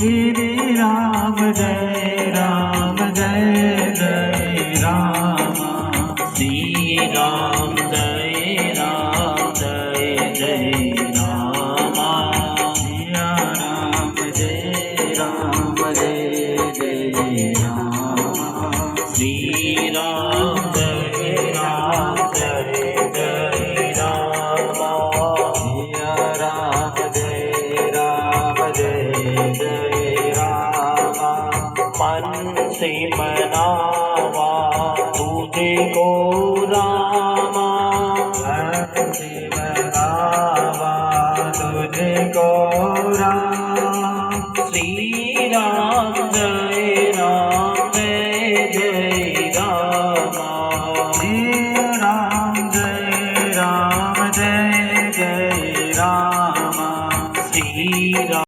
श्री राम जय राम जय जय राम श्री राम जय जय राम सिया राम जय जय राम श्री राम जय जय राम सिया राम जय राम मन से मनावा तुझको रामा शिवरावा तुझको राम श्री राम जय